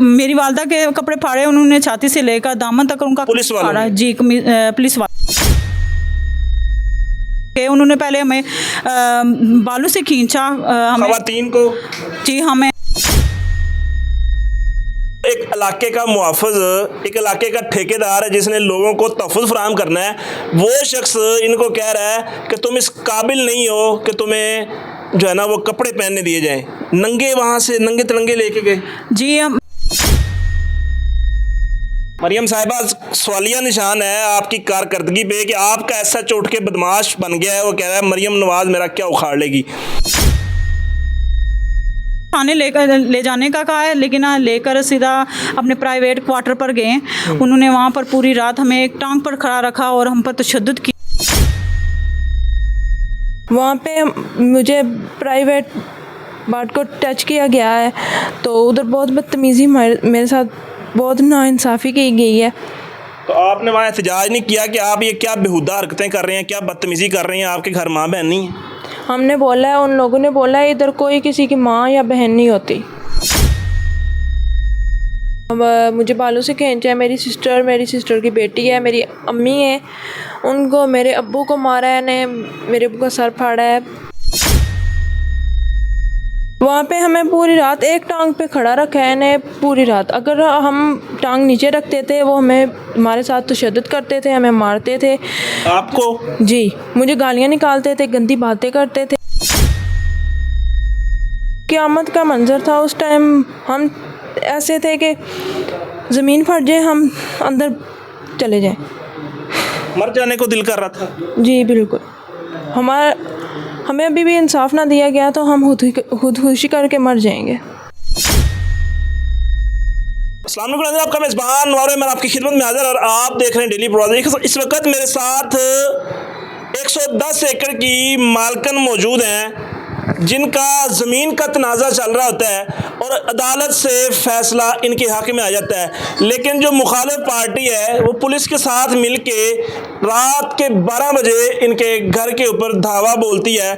मेरी वालदा के कपड़े फाड़े, उन्होंने छाती से लेकर दामन तक उनका पुलिस वालों फाड़ा। ने? जी, पुलिस वाले उन्होंने पहले हमें बालों से खींचा, हमें खवातीन को। जी हमें एक इलाके का मुआफ़िज़, एक इलाके का ठेकेदार है जिसने लोगों को तहफ़्फ़ुज़ फराहम करना है, वो शख्स इनको कह रहा है कि तुम इस काबिल नहीं हो कि तुम्हें जो है ना वो कपड़े पहनने दिए जाएं। नंगे वहाँ से नंगे तिरंगे लेके गए। जी हम मरियम साहिबा, सवालिया निशान है आपकी कारकर्दगी पे कि आपका ऐसा चोट के बदमाश बन गया है, वो कह रहा है मरियम नवाज़ मेरा क्या उखाड़ लेगी। थाने ले जाने का कहा है, लेकिन लेकर सीधा अपने प्राइवेट क्वार्टर पर गए। उन्होंने वहाँ पर पूरी रात हमें एक टांग पर खड़ा रखा और हम पर तशद्दुद किया। वहाँ पे मुझे प्राइवेट पार्ट को टच किया गया है, तो उधर बहुत बदतमीज़ी मेरे साथ बहुत नाइंसाफ़ी की गई है। तो आपने वहाँ एहतजाज नहीं किया कि आप ये क्या बेहुदा हरकतें कर रहे हैं, क्या बदतमीज़ी कर रहे हैं, आपके घर माँ बहन नहीं है? हमने बोला है, उन लोगों ने बोला है इधर कोई किसी की माँ या बहन नहीं होती। अब मुझे बालों से खींचा है, मेरी सिस्टर की बेटी है, मेरी अम्मी है, उनको मेरे अब्बू को मारा है ने, मेरे अब्बू का सर फाड़ा है। वहाँ पे हमें पूरी रात एक टांग पे खड़ा रखा है ने, पूरी रात। अगर हम टांग नीचे रखते थे वो हमारे साथ तशद्दुद करते थे, हमें मारते थे। आपको? जी, मुझे गालियाँ निकालते थे, गंदी बातें करते थे। क़यामत का मंजर था उस टाइम। हम ऐसे थे कि ज़मीन फट जाए हम अंदर चले जाएं। मर जाने को दिल कर रहा था? जी बिल्कुल। हमें अभी भी इंसाफ ना दिया गया तो हम खुदकुशी करके मर जाएंगे। अस्सलाम वालेकुम, आपका मेज़बान नवार, मैं आपकी खिदमत में हाज़िर और आप देख रहे हैं डेली प्रोजेक्ट। इस वक्त मेरे साथ 110 एकड़ की मालकन मौजूद हैं जिनका ज़मीन का तनाज़ा चल रहा होता है और अदालत से फ़ैसला इनके हक़ में आ जाता है, लेकिन जो मुखालिफ पार्टी है वो पुलिस के साथ मिल के रात के 12 बजे इनके घर के ऊपर धावा बोलती है।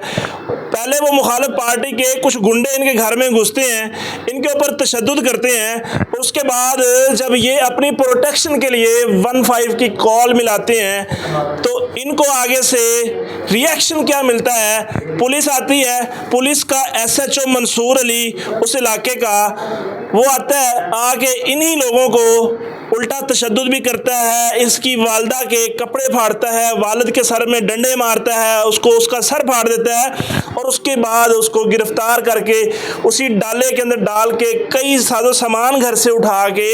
पहले वो मुखालिफ पार्टी के कुछ गुंडे इनके घर में घुसते हैं, इनके ऊपर तशद्दुद करते हैं, और उसके बाद जब ये अपनी प्रोटेक्शन के लिए 15 की कॉल मिलाते हैं तो इनको आगे से रिएक्शन क्या मिलता है। पुलिस आती है, पुलिस का SHO मंसूर अली उस इलाके का, वो आता है, आके इन्हीं लोगों को उल्टा तशद्दुद भी करता है, इसकी वालदा के कपड़े फाड़ता है, वालिद के सर में डंडे मारता है, उसको उसका सर फाड़ देता है और उसके बाद उसको गिरफ़्तार करके उसी डाले के अंदर डाल के कई साजो सामान घर से उठा के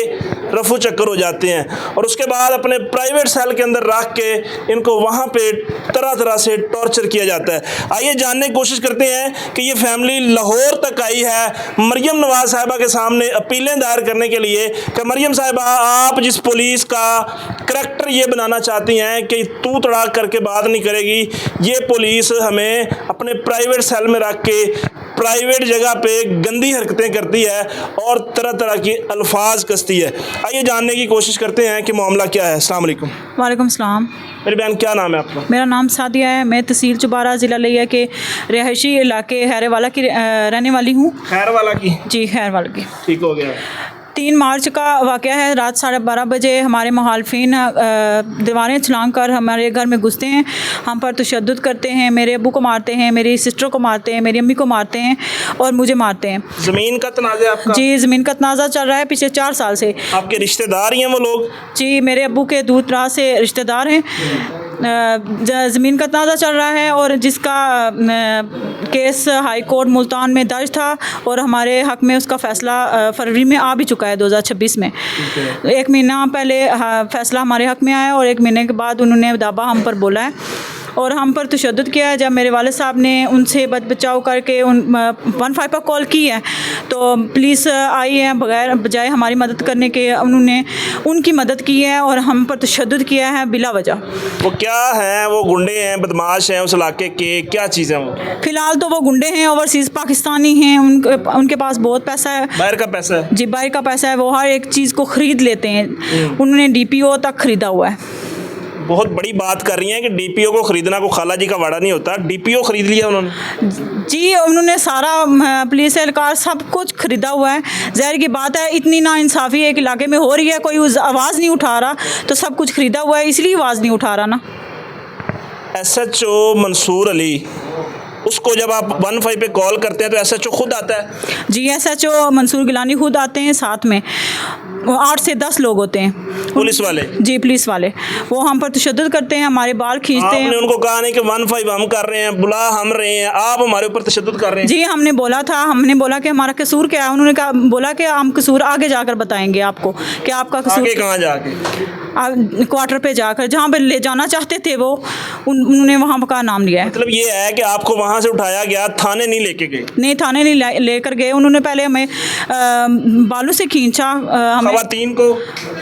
रफू चक्कर हो जाते हैं और उसके बाद अपने प्राइवेट सेल के अंदर रख के इनको वहाँ पे तरह तरह से टॉर्चर किया जाता है। आइए जानने की कोशिश करते हैं कि ये फैमिली लाहौर तक आई है मरियम नवाज़ साहिबा के सामने अपीलें दायर करने के लिए कि मरियम साहिबा, आप जिस पुलिस का करैक्टर ये बनाना चाहती हैं कि तू तड़ाक करके बात नहीं करेगी, ये पुलिस हमें अपने प्राइवेट सेल में रख के प्राइवेट जगह पे गंदी हरकतें करती है और तरह तरह की अल्फाज कसती है। आइए जानने की कोशिश करते हैं कि मामला क्या है। अस्सलाम वालेकुम। वालेकुम सलाम। मेरी बहन, क्या नाम है आपका? मेरा नाम सादिया है। मैं तहसील चुबारा, ज़िला लिया के रिहायशी इलाके हैरवाला की रहने वाली हूँ। खैरवाला की? जी, हैरवाला की। ठीक हो गया। 3 मार्च का वाक़या है। रात 12:30 बजे हमारे मुखालिफिन दीवारें छलांग कर हमारे घर में घुसते हैं, हम पर तशद्दुद करते हैं, मेरे अब्बू को मारते हैं, मेरी सिस्टर को मारते हैं, मेरी अम्मी को मारते हैं और मुझे मारते हैं। ज़मीन का तनाज़ा आपका? जी, ज़मीन का तनाज़ा चल रहा है पिछले 4 साल से। आपके रिश्तेदार ही हैं वो लोग? जी, मेरे अब्बू के दूर दराज से रिश्तेदार हैं। ज़मीन का तनाज़ा चल रहा है और जिसका केस हाई कोर्ट मुल्तान में दर्ज था और हमारे हक़ में उसका फ़ैसला फरवरी में आ भी चुका है 2026 में। 1 महीना पहले फ़ैसला हमारे हक़ में आया और 1 महीने के बाद उन्होंने दावा हम पर बोला है और हम पर तशद्दुद किया है। जब मेरे वालिद साहब ने उनसे बचाव करके 15 पर कॉल की है तो पुलिस आई है, बजाय हमारी मदद करने के उन्होंने उनकी मदद की है और हम पर तशद्दुद किया है बिला वजह। वो क्या हैं? वो गुंडे हैं, बदमाश हैं उस इलाके के, क्या चीज़ हैं वो? फ़िलहाल तो वो गुंडे हैं, ओवरसीज़ पाकिस्तानी हैं, उनके पास बहुत पैसा है। बाहर का पैसा है? जी, बाहर का पैसा है, वो हर एक चीज़ को ख़रीद लेते हैं। उन्होंने DPO तक ख़रीदा हुआ है। बहुत बड़ी बात कर रही हैं कि डीपीओ को खरीदना को खाला जी का वाड़ा नहीं होता, डीपीओ खरीद लिया उन्होंने। जी उन्होंने सारा पुलिस एहलकार सब कुछ खरीदा हुआ है। ज़ाहिर की बात है इतनी नाइंसाफ़ी एक इलाके में हो रही है, कोई उस आवाज़ नहीं उठा रहा, तो सब कुछ खरीदा हुआ है इसलिए आवाज़ नहीं उठा रहा ना। SHO मंसूर अली, उसको जब आप 15 पे कॉल करते हैं तो SHO खुद आता है? जी SHO मंसूर गिलानी खुद आते हैं, साथ में 8 से 10 लोग होते हैं पुलिस वाले। जी पुलिस वाले, वो हम पर तशद्दुद करते हैं, हमारे बाल खींचते हैं। आपने उनको कहा नहीं कि 15 हम कर रहे हैं, बुला हम रहे हैं, आप हमारे ऊपर तशद्दुद कर रहे हैं? जी हमने बोला था, हमने बोला कि हमारा कसूर क्या है, उन्होंने कहा बोला कि हम कसूर आगे जाकर बताएंगे आपको कि आपका कसूर आगे कहाँ जाके? क्वार्टर पे जाकर जहाँ पे ले जाना चाहते थे वो उन्होंने वहाँ का नाम लिया है। मतलब ये है कि आपको वहाँ से उठाया गया, थाने नहीं लेके गए? नहीं थाने नहीं लेकर गए, उन्होंने पहले हमें बालों से खींचा, हमें खवातीन को?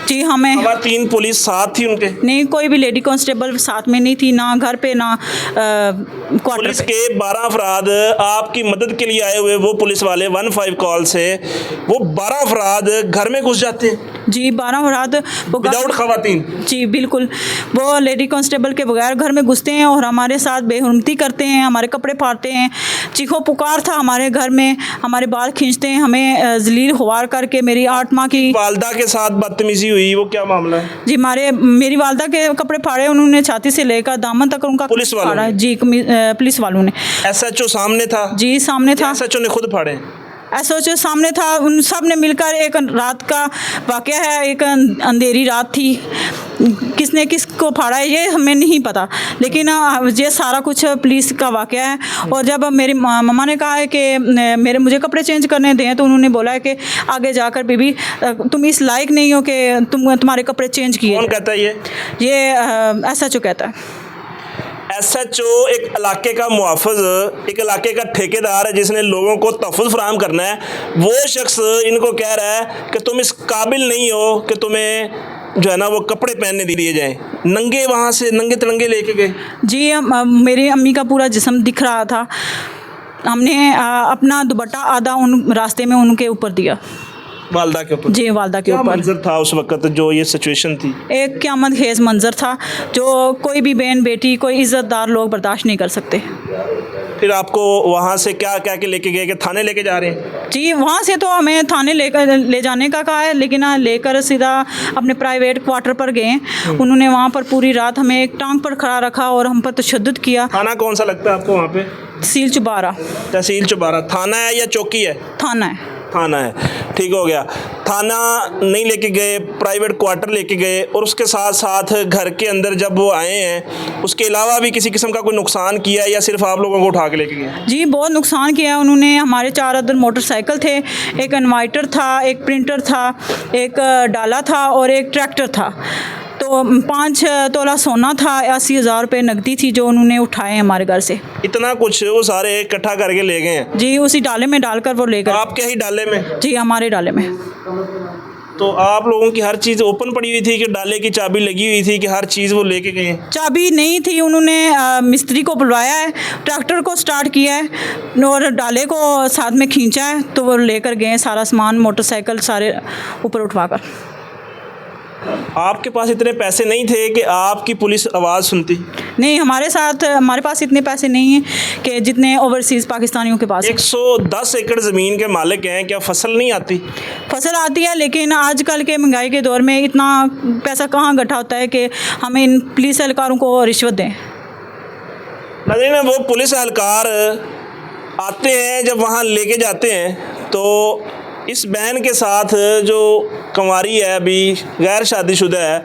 जी हमें खवातीन पुलिस साथ थी उनके? नहीं, कोई भी लेडी कांस्टेबल साथ में नहीं थी, ना घर पे ना क्वार्टर पुलिस पे। के 12 अफराद आपकी मदद के लिए आए हुए, वो पुलिस वाले 15 कॉल से वो 12 अफराद घर में घुस जाते हैं? जी 12 अफराद विदाउट खवातीन? जी बिल्कुल, वो लेडी कांस्टेबल के बगैर घर में घुसते हैं और हमारे साथ बेहुरमती करते हैं, हमारे कपड़े फाड़ते हैं, चीखो पुकार था हमारे घर में, हमारे बाल खींचते हैं, हमें जलील खुवार करके। मेरी 8 माह की वालदा के साथ बदतमीजी हुई, वो क्या मामला है? जी मेरी वालदा के कपड़े फाड़े उन्होंने, छाती से लेकर दामन तक उनका पुलिस वालों फाड़ा। ने? जी पुलिस वालों ने। SHO सामने था? जी सामने था। SHO ने खुद फाड़े? SHO सामने था, उन सब ने मिलकर, एक रात का वाक़या है, एक अंधेरी रात थी, किसने किसको फाड़ा है ये हमें नहीं पता, लेकिन ये सारा कुछ पुलिस का वाक़या है। और जब मेरी मम्मा ने कहा है कि मुझे कपड़े चेंज करने दें, तो उन्होंने बोला है कि आगे जाकर बीबी तुम इस लायक नहीं हो कि तुम्हारे कपड़े चेंज किए। कौन कहता है ये SHO कहता है। SHO एक इलाके का मुआफ़िज़, एक इलाके का ठेकेदार है जिसने लोगों को तहफ़्फ़ुज़ फराहम करना है। वो शख्स इनको कह रहा है कि तुम इस काबिल नहीं हो कि तुम्हें जो है ना वो कपड़े पहनने दिए जाएं। नंगे वहाँ से नंगे तिरंगे लेके गए? जी मेरी अम्मी का पूरा जिस्म दिख रहा था, हमने अपना दुपट्टा आधा उन रास्ते में उनके ऊपर दिया। वालदा के ऊपर? जी वालदा के क्या ऊपर। मंजर था उस वक्त जो ये सिचुएशन थी? एक क़यामत खेज़ मंजर था जो कोई भी बहन बेटी, कोई इज़्ज़तदार लोग बर्दाश्त नहीं कर सकते। फिर आपको वहाँ से क्या क्या के लेके गए कि थाने लेके जा रहे हैं? जी वहाँ से तो हमें थाने ले जाने का कहा है, लेकिन लेकर सीधा अपने प्राइवेट क्वार्टर पर गए। उन्होंने वहाँ पर पूरी रात हमें एक टांग पर खड़ा रखा और हम पर तशद्दुद किया। थाना कौन सा लगता है आपको वहाँ पे? तहसील चुबारा। तहसील चुबारा थाना है या चौकी है? थाना है। थाना है, ठीक हो गया। थाना नहीं लेके गए, प्राइवेट क्वार्टर लेके गए, और उसके साथ साथ घर के अंदर जब वो आए हैं उसके अलावा भी किसी किस्म का कोई नुकसान किया या सिर्फ आप लोगों को उठा के लेके गए? जी बहुत नुकसान किया उन्होंने। हमारे 4 अदर मोटरसाइकिल थे, एक इन्वर्टर था, एक प्रिंटर था, एक डाला था और एक ट्रैक्टर था। तो 5 तोला सोना था, 80,000 रुपये नकदी थी जो उन्होंने उठाए हमारे घर से। इतना कुछ वो सारे इकट्ठा करके ले गए हैं? जी उसी डाले में डालकर वो ले गए। आपके ही डाले में? जी हमारे डाले में। तो आप लोगों की हर चीज़ ओपन पड़ी हुई थी कि डाले की चाबी लगी हुई थी कि हर चीज़ वो लेके गए हैं? चाबी नहीं थी, उन्होंने मिस्त्री को बुलवाया है, ट्रैक्टर को स्टार्ट किया है और डाले को साथ में खींचा है, तो वो लेकर गए सारा सामान, मोटरसाइकिल सारे ऊपर उठवाकर। आपके पास इतने पैसे नहीं थे कि आपकी पुलिस आवाज़ सुनती? नहीं, हमारे पास इतने पैसे नहीं हैं कि जितने ओवरसीज़ पाकिस्तानियों के पास। 110 एकड़ ज़मीन के मालिक हैं, क्या फसल नहीं आती? फसल आती है, लेकिन आजकल के महंगाई के दौर में इतना पैसा कहाँ इकट्ठा होता है कि हम इन पुलिस एहलकारों को रिश्वत दें। नाज़रीन, वो पुलिस एहलकार आते हैं, जब वहाँ लेके जाते हैं तो इस बहन के साथ जो कंवारी है, अभी गैर शादीशुदा है,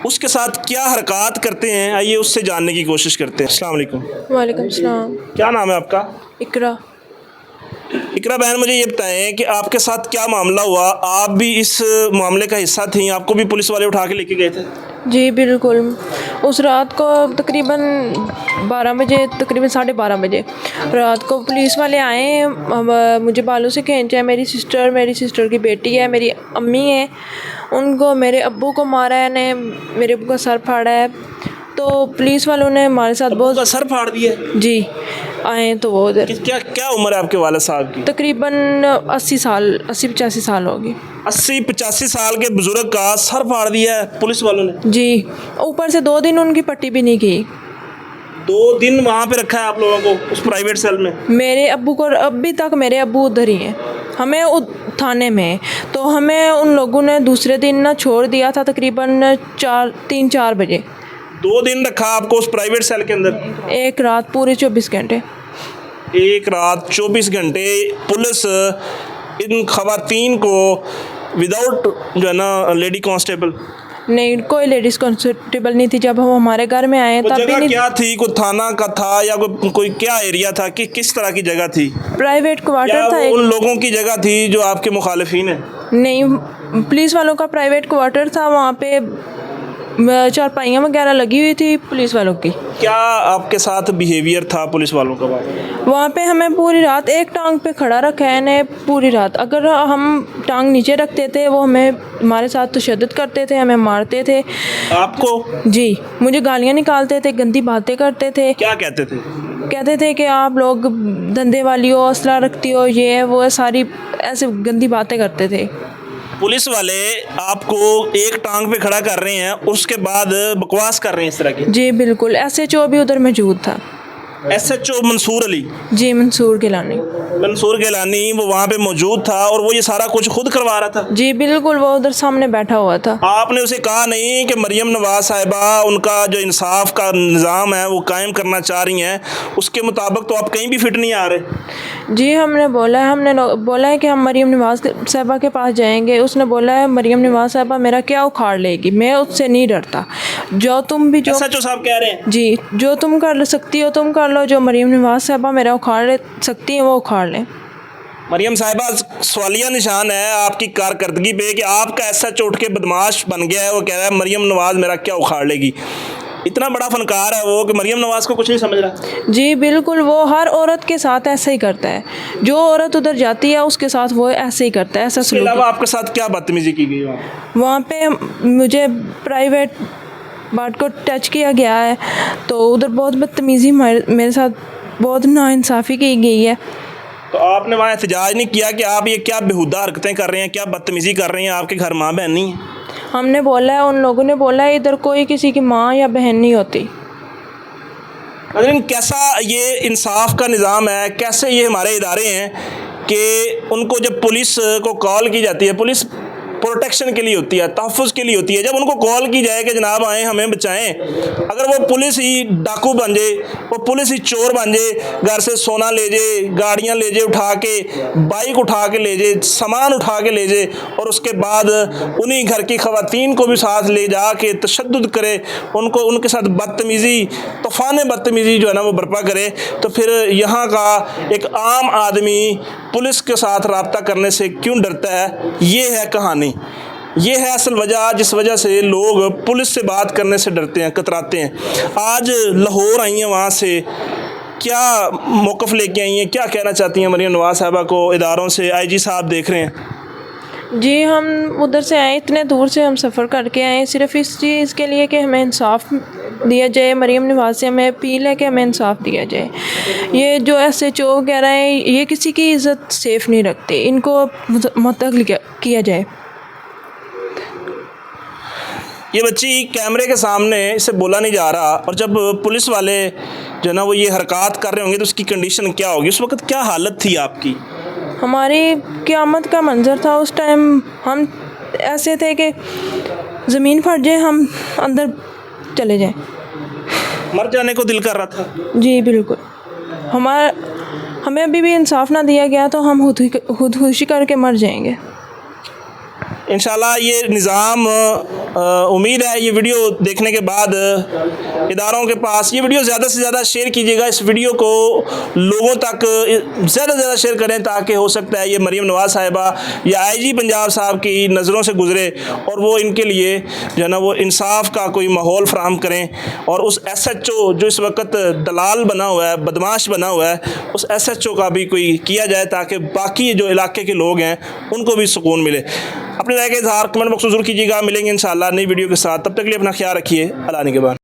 उसके साथ क्या हरकत करते हैं, आइए उससे जानने की कोशिश करते हैं। अस्सलाम वालेकुम। वालेकुम सलाम। क्या नाम है आपका? इकरा। इकरा बहन, मुझे ये बताएं कि आपके साथ क्या मामला हुआ? आप भी इस मामले का हिस्सा थी, आपको भी पुलिस वाले उठा के लेके गए थे? जी बिल्कुल। उस रात को तकरीबन 12 बजे, तकरीबन 12:30 बजे रात को पुलिस वाले आए, मुझे बालों से खींचा है। मेरी सिस्टर की बेटी है, मेरी अम्मी है, उनको मेरे अब्बू को मारा है ने, मेरे अब्बू का सर फाड़ा है। तो तो पुलिस वालों ने हमारे साथ बहुत उसका सर फाड़ दिया? जी आए तो वो उधर क्या क्या उम्र है आपके वालिद साहब की? तकरीबन 80-85 साल होगी 80-85 साल के बुजुर्ग का सर फाड़ दिया है पुलिस वालों ने? जी। ऊपर से 2 दिन उनकी पट्टी भी नहीं की। 2 दिन वहाँ पे रखा है आप लोगों को उस प्राइवेट सेल में? मेरे अब्बू को अभी तक मेरे अब्बू उधर ही हैं, हमें थाने में, तो हमें उन लोगों ने दूसरे दिन ना छोड़ दिया था तकरीबन 3-4 बजे। 2 दिन रखा आपको उस प्राइवेट सेल के अंदर? एक रात पूरे 24 घंटे। एक रात 24 घंटे पुलिस इन खवातीन को विदाउट जो है ना लेडी कांस्टेबल? नहीं, कोई लेडीज़ कांस्टेबल नहीं थी। जब हम हमारे घर में आए वो तब भी जगह नहीं। क्या थी? कोई थाना का था या कोई क्या एरिया था कि किस तरह की जगह थी? प्राइवेट या क्वार्टर था वो उन लोगों की जगह थी जो आपके मुखालिफिन हैं? नहीं, पुलिस वालों का प्राइवेट क्वार्टर था। वहाँ पे चारपाइयाँ वगैरह लगी हुई थी पुलिस वालों की। क्या आपके साथ बिहेवियर था पुलिस वालों का? वहाँ पे हमें पूरी रात एक टांग पे खड़ा रखा है ने पूरी रात। अगर हम टांग नीचे रखते थे वो हमारे साथ तशद्दुद करते थे, हमें मारते थे। आपको? जी, मुझे गालियाँ निकालते थे, गंदी बातें करते थे। क्या कहते थे? कहते थे कि आप लोग धंधे वाली हो, असला रखती हो, ये है वो है, सारी ऐसे गंदी बातें करते थे। पुलिस वाले आपको एक टांग पे खड़ा कर रहे हैं, उसके बाद बकवास कर रहे हैं इस तरह की? जी बिल्कुल। SHO भी उधर मौजूद था। SHO मंसूर अली? जी, मंसूर गिलानी। मंसूर गिलानी वो वहाँ पे मौजूद था और वो ये सारा कुछ खुद करवा रहा था? जी बिल्कुल, वो उधर सामने बैठा हुआ था। आपने उसे कहा नहीं कि मरियम नवाज साहिबा उनका जो इंसाफ का निज़ाम है वो कायम करना चाह रही हैं, उसके मुताबिक तो आप कहीं भी फिट नहीं आ रहे? जी, हमने बोला है कि हम मरियम नवाज साहिबा के पास जाएंगे। उसने बोला है मरियम नवाज साहिबा मेरा क्या उखाड़ लेगी, मैं उससे नहीं डरता। जो तुम भी जो SHO साहब कह रहे हैं? जी, जो तुम कर सकती हो तुम कर लो, जो मरियम नवाज साहिबा मेरा उखाड़ सकती हैं वो उखाड़ लें। मरियम साहिबा सवालिया निशान है आपकी कारकर्दगी पे कि आपका SHO उठ के बदमाश बन गया है। वो कह रहा है मरियम नवाज मेरा क्या उखाड़ लेगी। इतना बड़ा फनकार है वो कि मरियम नवाज को कुछ नहीं समझ रहा। जी बिल्कुल, वो हर औरत के साथ ऐसे ही करता है। जो औरत उधर जाती है उसके साथ वो ऐसे ही करता है, ऐसा इसके सलूक। अलावा आपके साथ क्या बदतमीजी की गई वहाँ पे मुझे प्राइवेट पार्ट को टच किया गया है, तो उधर बहुत बदतमीज़ी मेरे साथ बहुत नाइंसाफ़ी की गई है। तो आपने वहाँ एहतजाज नहीं किया कि आप ये क्या बेहुदा हरकतें कर रहे हैं, क्या बदतमीज़ी कर रहे हैं? आपके घर माँ बहन नहीं है? हमने बोला है, उन लोगों ने बोला है इधर कोई किसी की माँ या बहन नहीं होती। लेकिन कैसा ये इंसाफ का निज़ाम है, कैसे ये हमारे इदारे हैं कि उनको जब पुलिस को कॉल की जाती है, पुलिस प्रोटेक्शन के लिए होती है, तहफ़्फ़ुज़ के लिए होती है, जब उनको कॉल की जाए कि जनाब आएँ हमें बचाएं, अगर वो पुलिस ही डाकू बन जाए, वो पुलिस ही चोर बन जाए, घर से सोना ले जाए, गाड़ियाँ ले जाए उठा के, बाइक उठा के ले जाए, सामान उठा के ले जाए और उसके बाद उन्हीं घर की ख़वातीन को भी साथ ले जा के तशद्दुद करे, उनको उनके साथ बदतमीज़ी, तूफ़ान बदतमीज़ी जो है ना वो बर्पा करे, तो फिर यहाँ का एक आम आदमी पुलिस के साथ रब्ता करने से क्यों डरता है? ये है कहानी, ये है असल वजह जिस वजह से लोग पुलिस से बात करने से डरते हैं, कतराते हैं। आज लाहौर आई हैं, वहाँ से क्या मौक़िफ़ लेके आई हैं, क्या कहना चाहती हैं मरियम नवाज साहिबा को? इदारों से IG साहब देख रहे हैं। जी, हम उधर से आए, इतने दूर से हम सफ़र करके आए सिर्फ़ इस चीज़ के लिए कि हमें इंसाफ़ दिया जाए। मरियम नवाज से हमें अपील है कि हमें इंसाफ़ दिया जाए। ये जो SHO कह रहे हैं ये किसी की इज़्ज़त सेफ़ नहीं रखते, इनको मुतअल्लिक़ किया जाए। ये बच्ची कैमरे के सामने इसे बोला नहीं जा रहा, और जब पुलिस वाले जो है ना वो ये हरकत कर रहे होंगे तो उसकी कंडीशन क्या होगी? उस वक्त क्या हालत थी आपकी? हमारी क़यामत का मंज़र था उस टाइम। हम ऐसे थे कि ज़मीन फट जाए हम अंदर चले जाएं, मर जाने को दिल कर रहा था। जी बिल्कुल। हमें अभी भी इंसाफ ना दिया गया तो हम खुदकुशी करके मर जाएंगे। इंशाल्लाह ये निज़ाम उम्मीद है ये वीडियो देखने के बाद इदारों के पास ये वीडियो ज़्यादा से ज़्यादा शेयर कीजिएगा। इस वीडियो को लोगों तक ज़्यादा से ज़्यादा शेयर करें ताकि हो सकता है ये मरियम नवाज साहिबा या IG पंजाब साहब की नज़रों से गुज़रे और वो इनके लिए जो है ना वो इंसाफ का कोई माहौल फ़राहम करें, और उस SHO जो इस वक्त दलाल बना हुआ है, बदमाश बना हुआ है, उस SHO का भी कोई किया जाए ताकि बाकी जो इलाके के लोग हैं उनको भी सुकून मिले। अपनी राय का इज़हार कमेंट बॉक्स में ज़रूर कीजिएगा। मिलेंगे इंशाल्लाह नई वीडियो के साथ, तब तक के लिए अपना ख्याल रखिए। अल्लाह निगहबान।